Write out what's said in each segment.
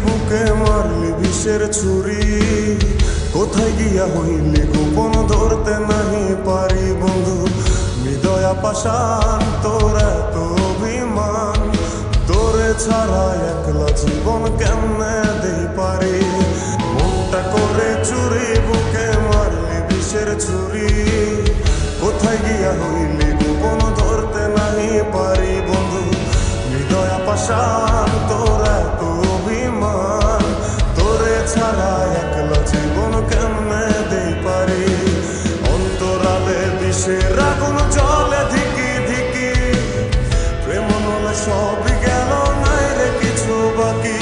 বুকে মারলি বিষের ছুরি, কোথায় গিয়া হইলি গোপন ধরতে নাহি পারি বন্ধু। হৃদয়া পাষাণ তোর এত অভিমান, তোরে ছাড়া একলা জীবন কেমনে দেই পারি। মনটা করে চুরি বুকে মারলি বিষের ছুরি, কোথায় গিয়া হইলি গোপন ধরতে নাহি পারি বন্ধু। হৃদয়া পাষাণ তোর এত অভিমান, তোরে ছাড়া একলা জীবন কেমনে দেই পারি। অন্তরালে বিষের আগুন জ্বলে ধিকি ধিকি, প্রেম নলে সবই গেল নাই রে কিছু বাকি।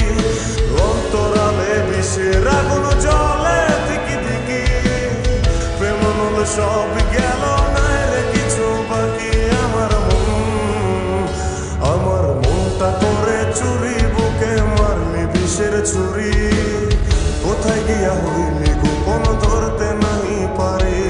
অন্তরালে বিষের আগুন জ্বলে ধিকি ধিকি, প্রেম নলে সবই গেল নাই রে কিছু বাকি। আমার মনটা করে চুরি বুকে মারলি বিষের ছুরি, কোথায় গিয়া হইলি গোপন ধরতে নাহি পারি।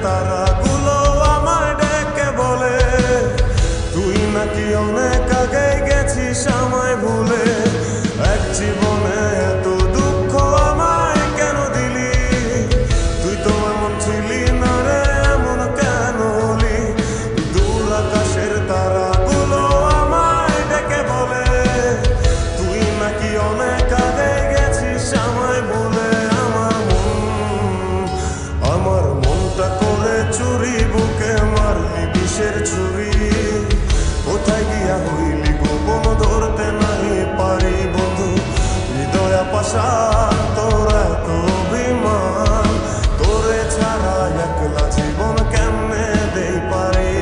তারাগুলো আমায় ডেকে বলে, তুই নাকি অনেক আগে গেছিস আমায় ভুলে। এক জীবনে এত দুঃখ আমায় কেন দিলি, তুই তো এমন ছিলি না রে এমন কেন হলি। দূর আকাশের তারাগুলো আমায় ডেকে বলে, তুই নাকি অনেক আগে গেছিস আমায় ভুলে। আমার মনটা করে চুরি বুকে মারলি বিষের ছুরি, কোথায় গিয়া হইলি গোপন ধরতে নাহি পারি বন্ধু। হৃদয়া পাষাণ তোর এত অভিমান, তোরে ছাড়া একলা জীবন কেমনে দেই পারি।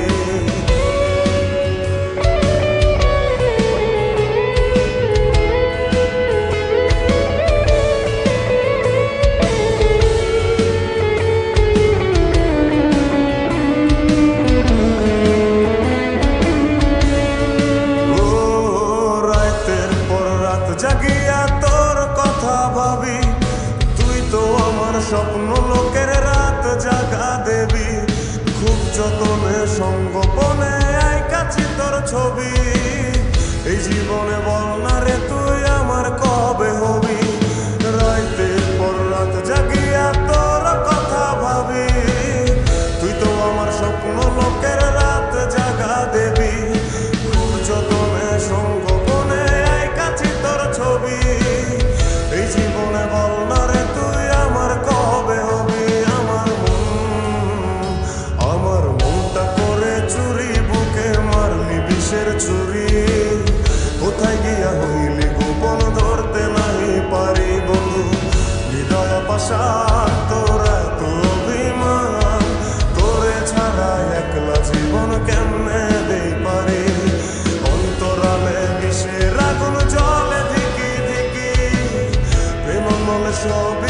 জাগিয়া তোর কথা ভাবি, তুই তো আমার স্বপ্ন লোকের রাত জাগা দেবী। খুব যতনে সঙ্গোপনে আইকাছি তোর ছবি, এই জীবনে বল না রে তুই আমার কবে হবি। রাতের পর রাত জাগিয়া তোর কথা ভাবি, তুই তো আমার স্বপ্ন লোকের রাত জাগা দেবী। খুব যতনে সঙ্গোপনে আইকাছি তোর ছবি, এই জীবনে বল না রে তুই আমার কবে হবি। আমার মনটা করে চুরি বুকে মারলি বিষের ছুরি, কোথায় গিয়া হইলি গোপন ধরতে নাহি পারি বন্ধু। হৃদয়া পাষাণ তোর এত অভিমান, তোরে ছাড়া একলা জীবন কেমনে দেই পারি। অন্তরালে বিষের আগুন জ্বলে ধিকি ধিকি, প্রেম মলে সব